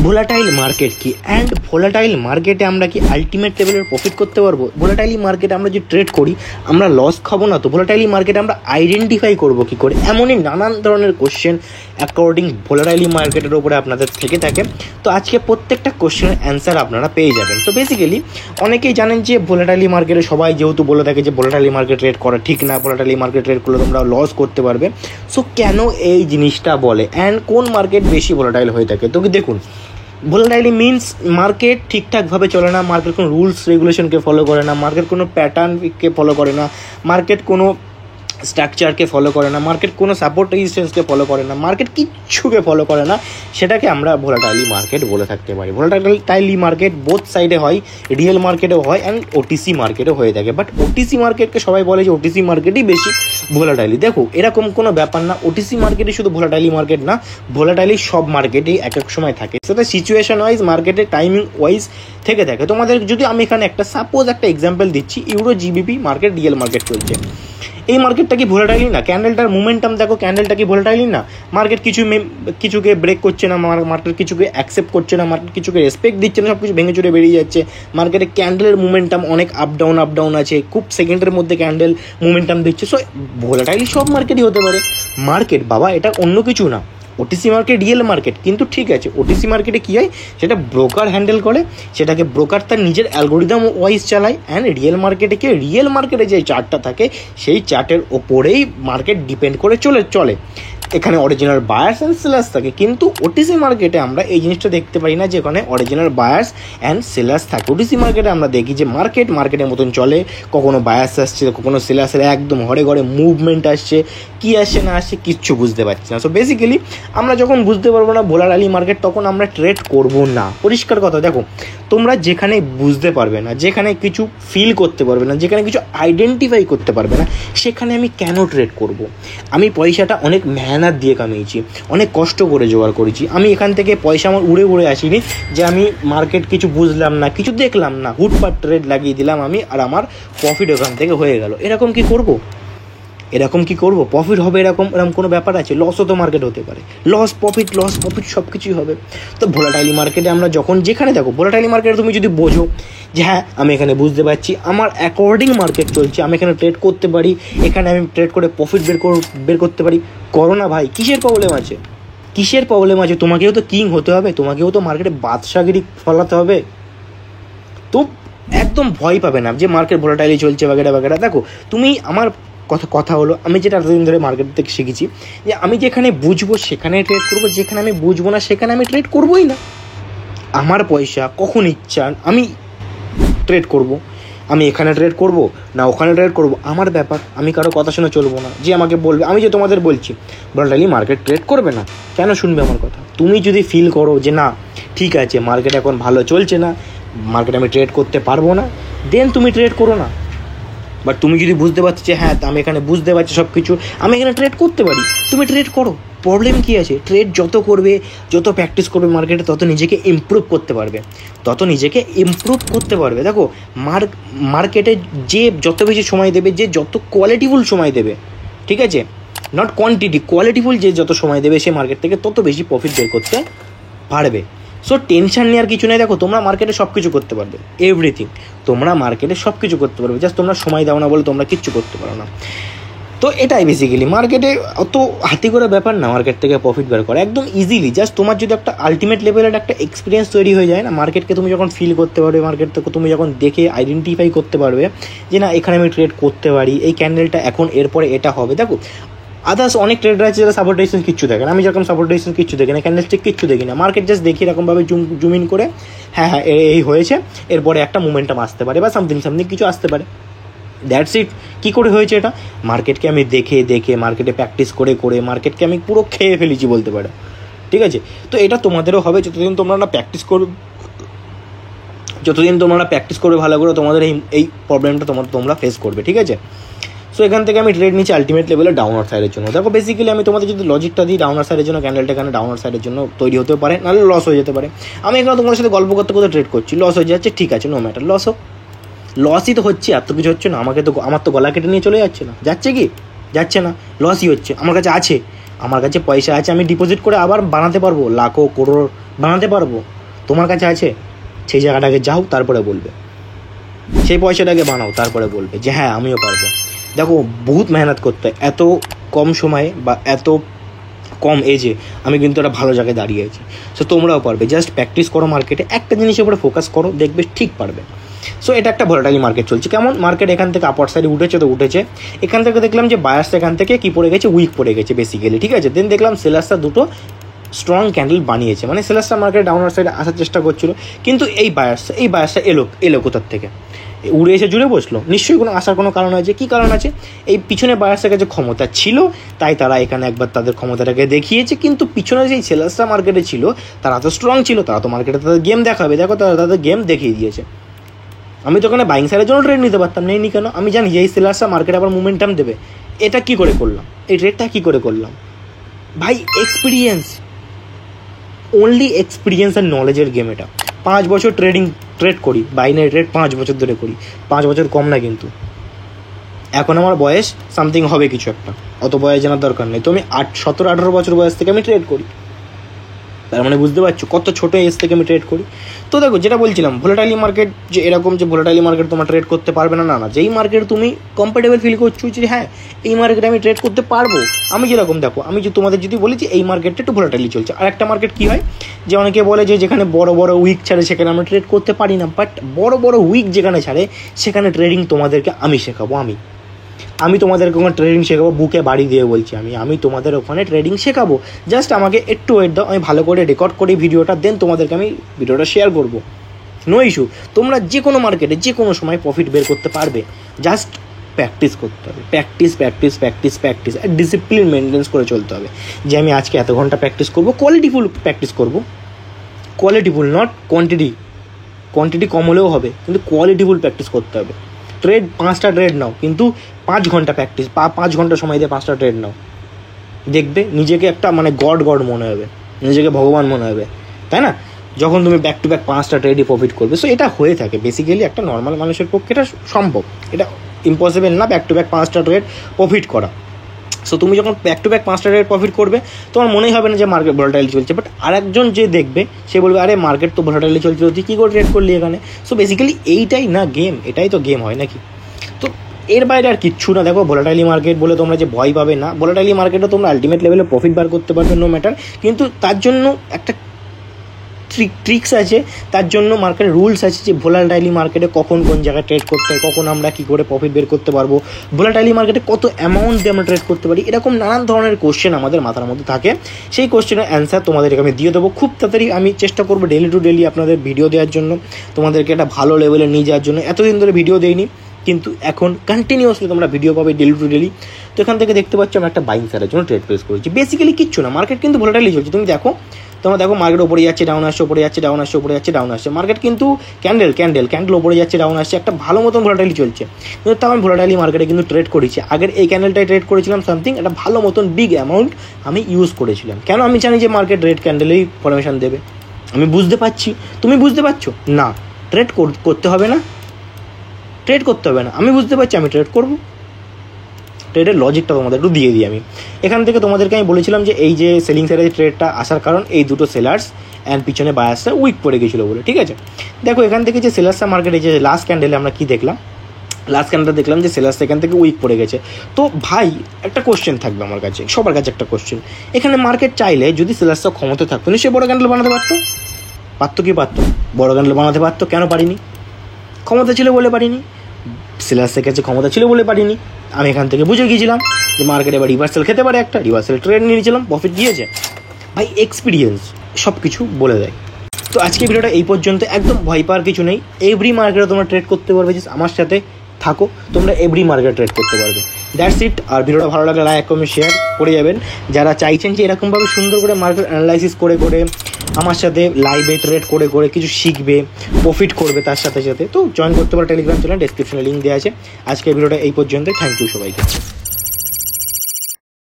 Volatile market কি and volatile মার্কেটে আমরা কি আলটিমেট লেভেলের প্রফিট করতে পারবো? ভোলাটাইলি মার্কেটে আমরা যে ট্রেড করি আমরা লস খাবো না তো? ভোলাটাইলি মার্কেটে আমরা আইডেন্টিফাই করবো কী করে? এমনই নানান ধরনের কোশ্চেন অ্যাকর্ডিং ভোলাটাইলি মার্কেটের ওপরে আপনাদের থেকে থাকে। তো আজকে প্রত্যেকটা কোশ্চেনের অ্যান্সার আপনারা পেয়ে যাবেন। তো বেসিক্যালি অনেকেই জানেন যে ভোলাটাইলি মার্কেটে সবাই যেহেতু বলে থাকে যে ভোলাটাইলি মার্কেট ট্রেড করা ঠিক না, ভোলাটাইলি মার্কেট ট্রেড করলে তোমরা লস করতে পারবে। সো কেন এই জিনিসটা বলে অ্যান্ড কোন মার্কেট বেশি ভোলাটাইল হয়ে থাকে? তো দেখুন, ভোলাটাইলি মিনস মার্কেট ঠিকঠাকভাবে চলে না, মার্কেট কোনো রুলস রেগুলেশনকে ফলো করে না, মার্কেট কোনো প্যাটার্নকে ফলো করে না, মার্কেট কোনো স্ট্রাকচারকে ফলো করে না, মার্কেট কোনো সাপোর্ট রেজিস্ট্যান্সকে ফলো করে না, মার্কেট কিচ্ছুকে ফলো করে না। সেটাকে আমরা ভোলাটাইলি মার্কেট বলে থাকতে পারি। ভোলাটাইলি মার্কেট বোথ সাইডে হয়, রিয়েল মার্কেটেও হয় অ্যান্ড ওটিসি মার্কেটও হয়ে থাকে। বাট ওটিসি মার্কেটকে সবাই বলে যে ওটিসি মার্কেটই বেশি ভোলাটাইলি। দেখো এরকম কোনো ব্যাপার না, ওটিসি মার্কেটে শুধু ভোলাটাইলি মার্কেট না, ভোলাটাইলি সব মার্কেটেই এক এক সময় থাকে। সেটা সিচুয়েশন ওয়াইজ, মার্কেটের টাইমিং ওয়াইজ থেকে থাকে। তোমাদের যদি আমি এখানে একটা এক্সাম্পল দিচ্ছি, euro GBP market real market চলছে, এই মার্কেটটা কি ভোলাটাইলি না? ক্যান্ডেলটার মোমেন্টাম দেখো, ক্যান্ডেলটা কি ভোলাটাইলি না? মার্কেট কিছুকে ব্রেক করছে না, মার্কেট কিছুকে অ্যাকসেপ্ট করছে না, মার্কেট কিছুকে রেসপেক্ট দিচ্ছে না, সব কিছু ভেঙে চুরে বেরিয়ে যাচ্ছে। মার্কেটে ক্যান্ডেলের মোমেন্টাম অনেক আপ ডাউন আছে, খুব সেকেন্ডের মধ্যে ক্যান্ডেল মোমেন্টাম দিচ্ছে। সো ভোলাটাইলি সব মার্কেটই হতে পারে। মার্কেট বাবা এটা অন্য কিছু না, ওটিসি মার্কেট রিয়েল মার্কেট। কিন্তু ঠিক আছে, ওটিসি মার্কেটে কী হয় সেটা ব্রোকার হ্যান্ডেল করে, সেটাকে ব্রোকার তার নিজের অ্যালগোরিদম ওয়াইজ চালায়। অ্যান্ড রিয়েল মার্কেটে কি, রিয়েল মার্কেটে যে চার্টটা থাকে সেই চার্টের ওপরেই মার্কেট ডিপেন্ড করে চলে। এখানে অরিজিনাল বায়ার্স অ্যান্ড সেলার্স থাকে। কিন্তু ওটিসি মার্কেটে আমরা এই জিনিসটা দেখতে পারি না যে এখানে অরিজিনাল বায়ার্স অ্যান্ড সেলার্স থাকে। ওটিসি মার্কেটে আমরা দেখি যে মার্কেটের মতন চলে, কখনো বায়ার্স আসছে, কখনো সেলার্সের একদম ঘরে ঘরে মুভমেন্ট আসছে, কি আসছে না আসছে কিচ্ছু বুঝতে পারছি না। সো বেসিক্যালি আমরা যখন বুঝতে পারবো না ভোলাটাইলি মার্কেট, তখন আমরা ট্রেড করবো না। পরিষ্কার কথা। দেখো তোমরা যেখানে বুঝতে পারবে না, যেখানে কিছু ফিল করতে পারবে না, যেখানে কিছু আইডেন্টিফাই করতে পারবে না, সেখানে আমি কেন ট্রেড করব? আমি পয়সাটা অনেক মেহনত দিয়ে কামিয়েছি, অনেক কষ্ট করে জোগাড় করেছি। আমি এখান থেকে পয়সা আমার উড়ে আসিনি যে আমি মার্কেট কিছু বুঝলাম না, কিছু দেখলাম না, হুটপাট ট্রেড লাগিয়ে দিলাম আমি, আর আমার প্রফিট ওখান থেকে হয়ে গেল। এরকম কি করব? প্রফিট হবে এরকম কোনো ব্যাপার আছে? লসও তো মার্কেট হতে পারে। লস প্রফিট সব কিছুই হবে। তো ভোলাটাইলি মার্কেটে আমরা যখন যেখানে দেখো, ভোলাটাইলি মার্কেটে তুমি যদি বোঝো যে হ্যাঁ আমি এখানে বুঝতে পারছি আমার অ্যাকর্ডিং মার্কেট চলছে, আমি এখানে ট্রেড করতে পারি, এখানে আমি ট্রেড করে প্রফিট বের করতে পারি, করো না ভাই। কিসের প্রবলেম আছে? তোমাকেও তো কিং হতে হবে, তোমাকেও তো মার্কেটে বাদশাগিরি ফলাতে হবে। তো একদম ভয় পাবে না যে মার্কেট ভোলাটাইলি চলছে বাগেরা। দেখো তুমি আমার কথা হলো, আমি যেটা এতদিন ধরে মার্কেট থেকে শিখেছি যে আমি যেখানে বুঝবো সেখানে ট্রেড করবো, যেখানে আমি বুঝবো না সেখানে আমি ট্রেড করবোই না। আমার পয়সা কখন ইচ্ছা আমি ট্রেড করব, আমি এখানে ট্রেড করব না ওখানে ট্রেড করব, আমার ব্যাপার। আমি কারো কথা শুনে চলবো না যে আমাকে বলবে। আমি যে তোমাদের বলছি ভোলাটাইলি মার্কেট ট্রেড করবে না, কেন শুনবে আমার কথা? তুমি যদি ফিল করো যে না ঠিক আছে মার্কেট এখন ভালো চলছে না, মার্কেট আমি ট্রেড করতে পারবো না, দেন তুমি ট্রেড করো না। বাট তুমি যদি বুঝতে পারছো যে হ্যাঁ আমি এখানে বুঝতে পারছি সব কিছু, আমি এখানে ট্রেড করতে পারি, তুমি ট্রেড করো। প্রবলেম কী আছে? ট্রেড যত করবে, যত প্র্যাকটিস করবে মার্কেটে, তত নিজেকে ইমপ্রুভ করতে পারবে। দেখো মার্কেটে যে যত বেশি সময় দেবে, যে যত কোয়ালিটিফুল সময় দেবে, ঠিক আছে, নট কোয়ান্টিটি, কোয়ালিটিফুল যে যত সময় দেবে সে মার্কেট থেকে তত বেশি প্রফিট বের করতে পারবে। সো টেনশন নেওয়ার কিছু নেই। দেখো তোমরা মার্কেটে সব কিছু করতে পারবে, এভরিথিং তোমরা মার্কেটে সব কিছু করতে পারবে, জাস্ট তোমরা সময় দাও না বলে তোমরা কিচ্ছু করতে পারো না। তো এটাই বেসিক্যালি মার্কেটে অত হাতি করে ব্যাপার না মার্কেট থেকে প্রফিট বের করা, একদম ইজিলি। জাস্ট তোমার যদি একটা আলটিমেট লেভেলের একটা এক্সপিরিয়েন্স তৈরি হয়ে যায় না, মার্কেটকে তুমি যখন ফিল করতে পারবে, মার্কেট থেকে তুমি যখন দেখে আইডেন্টিফাই করতে পারবে যে না এখানে আমি ট্রেড করতে পারি, এই ক্যান্ডেলটা এখন এরপরে এটা হবে। দেখো আদার্স অনেক ট্রেডার আছে যারা সাপোর্ট রেজিস্ট্যান্স কিচ্ছু দেখে না, আমি যেরকম সাপোর্ট রেজিস্ট্যান্স কিচ্ছু দেখি না, ক্যান্ডেলস্টিক কিচ্ছু দেখি না, মার্কেট জাস্ট দেখি এরকমভাবে জুম ইন করে হ্যাঁ এই হয়েছে, এরপরে একটা মোমেন্টাম আসতে পারে বা সামথিং কিছু আসতে পারে, দ্যাটস ইট। কী করে হয়েছে এটা? মার্কেটকে আমি দেখে মার্কেটে প্র্যাকটিস করে মার্কেটকে আমি পুরো খেয়ে ফেলেছি বলতে পারো, ঠিক আছে। তো এটা তোমাদেরও হবে, যতদিন তোমরা প্র্যাকটিস করবে ভালো করে, তোমাদের এই প্রবলেমটা তোমরা ফেস করবে, ঠিক আছে। সো এখান থেকে আমি ট্রেড নিচ্ছি আলটিমেট লেভেলে ডাউনার সাইডের জন্য। দেখো বেসিক্যালি আমি তোমাদের যদি লজিকটা দিই, ডাউনার সাইডের জন্য ক্যান্ডেলটা এখানে ডাউনার সাইডের জন্য তৈরি হতে পারে, নাহলে লস হয়ে যেতে পারে। আমি এখানে তোমাদের সাথে গল্প করতে ট্রেড করছি, লস হয়ে যাচ্ছে, ঠিক আছে, নো ম্যাটার, লসই তো হচ্ছে, আর তো কিছু হচ্ছে না। আমার তো গলা কেটে নিয়ে চলে যাচ্ছে না, যাচ্ছে না, লসই হচ্ছে, আমার কাছে আছে, আমার কাছে পয়সা আছে, আমি ডিপোজিট করে আবার বানাতে পারবো, লাখো করোড় বানাতে পারবো। তোমার কাছে আছে? সেই জায়গাটাকে যাও, তারপরে বলবে, সেই পয়সাটাকে বানাও, তারপরে বলবে যে হ্যাঁ আমিও পারবো। দেখো বহুত মেহনত করতে হয়, এত কম সময়ে বা এত কম এজে আমি কিন্তু একটা ভালো জায়গায় দাঁড়িয়েছি। সো তোমরাও পারবে, জাস্ট প্র্যাকটিস করো মার্কেটে, একটা জিনিসের উপরে ফোকাস করো, দেখবে ঠিক পারবে। সো এটা একটা ভোলাটাইল মার্কেট চলছে। কেমন মার্কেট এখান থেকে আপার সাইডে উঠেছে তো উঠেছে, এখান থেকে দেখলাম যে বায়ার্স এখান থেকে কি পড়ে গেছে, উইক পড়ে গেছে বেসিক্যালি, ঠিক আছে। দেন দেখলাম সেলার্সটা দুটো স্ট্রং ক্যান্ডেল বানিয়েছে, মানে সেলার্সটা মার্কেট ডাউনার সাইডে আসার চেষ্টা করছিল, কিন্তু এই বায়ার্সটা এলো কোথার থেকে, উড়ে এসে জুড়ে বসলো। নিশ্চয়ই কোনো আসার কোনো কারণ আছে। কী কারণ আছে? এই পিছনে বায়ার্সের কাছে ক্ষমতা ছিল, তাই তারা এখানে একবার তাদের ক্ষমতাটাকে দেখিয়েছে। কিন্তু পিছনে যেই সেলার্সটা মার্কেটে ছিল তারা তো স্ট্রং ছিল, তারা তো মার্কেটে তাদের গেম দেখাবে। দেখো তারা তাদের গেম দেখিয়ে দিয়েছে। আমি তো ওখানে বাইং সাইডের জন্য ট্রেড নিতে পারতাম, নেই কেন? আমি জানি যে এই সেলার্সটা মার্কেটে আবার মোমেন্টাম দেবে। এটা কি করে করলাম? এই ট্রেডটা কি করে করলাম? ভাই এক্সপিরিয়েন্স, অনলি এক্সপিরিয়েন্স আর নলেজের গেম এটা। 5 বছর ট্রেড করি, বাইনারি ট্রেড 5 বছর ধরে করি, 5 বছর কম না কিন্তু। এখন আমার বয়স সামথিং হবে কিছু একটা, অত বয়স জানার দরকার নেই। তো আমি 17-18 বছর বয়স থেকে আমি ট্রেড করি, তার মানে বুঝতে পারছো কত ছোটো এজ থেকে আমি ট্রেড করি। তো দেখো যেটা বলছিলাম, ভোলাটাইলি মার্কেট যে এরকম যে ভোলাটাইলি মার্কেট তোমার ট্রেড করতে পারবে না, না, যেই মার্কেট তুমি কমফর্টেবল ফিল করছো যে হ্যাঁ এই মার্কেটে আমি ট্রেড করতে পারবো। আমি যেরকম দেখো, আমি যে তোমাদের যদি বলি যে এই মার্কেটটা একটু ভোলাটাইলি চলছে, আর একটা মার্কেট কী হয় যে অনেকে বলে যে যেখানে বড় বড় উইক ছাড়ে সেখানে আমরা ট্রেড করতে পারি না। বাট বড় বড় উইক যেখানে ছাড়ে সেখানে ট্রেডিং তোমাদেরকে আমি শেখাবো। আমি তোমাদেরকে ওখানে ট্রেডিং শেখাবো, বুকে বাড়ি দিয়ে বলছি আমি তোমাদের ওখানে ট্রেডিং শেখাবো। জাস্ট আমাকে একটু ওয়েট দাও, আমি ভালো করে রেকর্ড করি ভিডিওটা, দেন তোমাদেরকে আমি ভিডিওটা শেয়ার করবো। নো ইস্যু, তোমরা যে কোনো মার্কেটে যে কোনো সময় প্রফিট বের করতে পারবে। জাস্ট প্র্যাকটিস করতে হবে, প্র্যাকটিস আর ডিসিপ্লিন মেনটেন্স করে চলতে হবে। যে আমি আজকে এত ঘন্টা প্র্যাকটিস করবো, কোয়ালিটিফুল প্র্যাকটিস করবো, কোয়ালিটিফুল নট কোয়ান্টিটি কম হলেও হবে, কিন্তু কোয়ালিটিফুল প্র্যাকটিস করতে হবে। ট্রেড 5টা ট্রেড নাও, কিন্তু 5 ঘন্টা প্র্যাকটিস, 5 ঘন্টা সময় দিয়ে 5টা ট্রেড নাও, দেখবে নিজেকে একটা মানে গড মনে হবে, নিজেকে ভগবান মনে হবে, তাই না? যখন তুমি ব্যাক টু ব্যাক 5টা ট্রেডই প্রফিট করবে। সো এটা হয়ে থাকে বেসিক্যালি, একটা নর্মাল মানুষের পক্ষে এটা সম্ভব, এটা ইম্পসিবল না ব্যাক টু ব্যাক 5টা ট্রেড প্রফিট করা। সো তুমি যখন ব্যাক টু ব্যাক 5টা ট্রেড প্রফিট করবে, তোমার মনেই হবে না যে মার্কেট ভোলাটাইল চলছে। বাট আরেকজন যে দেখবে সে বলবে আরে মার্কেট তো ভোলাটাইল চলছে, তুই কী করে ট্রেড করলি এখানে? সো বেসিক্যালি এইটাই না গেম, এটাই তো গেম হয় নাকি? তো এর বাইরে আর কিচ্ছু না। দেখো ভোলাটাইলি মার্কেট বলে তোমরা যে ভয় পাবে না, ভোলাটাইলি মার্কেটে তোমরা আলটিমেট লেভেলে প্রফিট বার করতে পারবে, নো ম্যাটার। কিন্তু তার জন্য একটা ট্রিক্স আছে, তার জন্য মার্কেটের রুলস আছে যে ভোলাটাইলি মার্কেটে কখন কোন জায়গায় ট্রেড করতে হয়, কখন আমরা কী করে প্রফিট বের করতে পারবো, ভোলাটাইলি মার্কেটে কত অ্যামাউন্ট দিয়ে আমরা ট্রেড করতে পারি। এরকম নানান ধরনের কোশ্চেন আমাদের মাথার মধ্যে থাকে। সেই কোশ্চেনের অ্যান্সার তোমাদেরকে আমি দিয়ে দেবো খুব তাড়াতাড়ি। আমি চেষ্টা করবো ডেলি টু ডেলি আপনাদের ভিডিও দেওয়ার জন্য, তোমাদেরকে একটা ভালো লেভেলে নিয়ে যাওয়ার জন্য। এতদিন ধরে ভিডিও দেইনি, কিন্তু এখন কন্টিনিউয়াসলি তোমরা ভিডিও পাবে ডেলি টু ডেলি। তো এখান থেকে দেখতে পাচ্ছ আমরা একটা বাইং সাইডের জন্য ট্রেড প্লেস করেছি। বেসিক্যালি কিচ্ছু না, মার্কেট কিন্তু ভোলাটাইলি চলছে। তোমরা দেখো মার্কেট ওপরে যাচ্ছে, ডাউন আসছে, ওপরে যাচ্ছে, ডাউন আসছে, ওপরে যাচ্ছে, ডাউন আসছে। মার্কেট কিন্তু ক্যান্ডেল ওপরে যাচ্ছে, ডাউন আসছে, একটা ভালো মতন ভোলাটাইলি চলছে। কিন্তু তাও আমি ভোলাটাইলি মার্কেটে কিন্তু ট্রেড করেছি। আগের এই ক্যান্ডেলটাই ট্রেড করেছিলাম সামথিং একটা ভালো মতন বিগ অ্যামাউন্ট আমি ইউজ করেছিলাম। কেন? আমি জানি যে মার্কেট রেড ক্যান্ডেলেই ফরমেশন দেবে। আমি বুঝতে পারছি, তুমি বুঝতে পারছো না? ট্রেড করতে হবে না, আমি বুঝতে পারছি, আমি ট্রেড করবো। ট্রেডের লজিকটা তোমাদের একটু দিয়ে দিই আমি। এখান থেকে তোমাদেরকে আমি বলেছিলাম যে এই যে সেলিং সাইডে ট্রেডটা আসার কারণ এই দুটো সেলার্স অ্যান্ড পিছনে বায়ার্সটা উইক পড়ে গেছিলো বলে, ঠিক আছে। দেখো এখান থেকে যে সেলার্সটা মার্কেটে যে লাস্ট ক্যান্ডেলে আমরা কী দেখলাম, লাস্ট ক্যান্ডেলটা দেখলাম যে সেলার্স এখান থেকে উইক পড়ে গেছে। তো ভাই একটা কোশ্চেন থাকবে আমার কাছে, সবার কাছে একটা কোশ্চেন, এখানে মার্কেট চাইলে যদি সেলার্সটা ক্ষমতা থাকতো নিশ্চয়ই বড় ক্যান্ডেল বানাতে পারতো। বড় ক্যান্ডেল বানাতে পারতো। কেন পারিনি? ক্ষমতা ছিল বলে পারিনি, সেলার্সের কাছে ক্ষমতা ছিল বলে পারিনি। আমি এখান থেকে বুঝে গিয়েছিলাম যে মার্কেটে এবার রিভার্সাল খেতে পারে, একটা রিভার্সাল ট্রেড নিয়ে নিয়েছিলাম, প্রফিট গিয়েছে। ভাই এক্সপিরিয়েন্স সব কিছু বলে দেয়। তো আজকে ভিডিওটা এই পর্যন্ত, একদম ভয় পাওয়ার কিছু নেই। এভরি মার্কেটে তোমরা ট্রেড করতে পারবে, জাস্ট আমার সাথে থাকো, তোমরা এভরি মার্কেটে ট্রেড করতে পারবে। That's it. আর ভিডিওটা ভালো লাগলে লাইক কমেন্ট শেয়ার করে যাবেন। যারা চাইছেন যে এরকমভাবে সুন্দর করে মার্কেট অ্যানালাইসিস করে আমার সাথে লাইভে ট্রেড করে কিছু শিখবে, প্রফিট করবে তার সাথে তো জয়েন করতে পারো টেলিগ্রাম চ্যানেল, ডেসক্রিপশনে লিঙ্ক দেওয়া আছে। আজকের ভিডিওটা এই পর্যন্ত, থ্যাংক ইউ সবাইকে।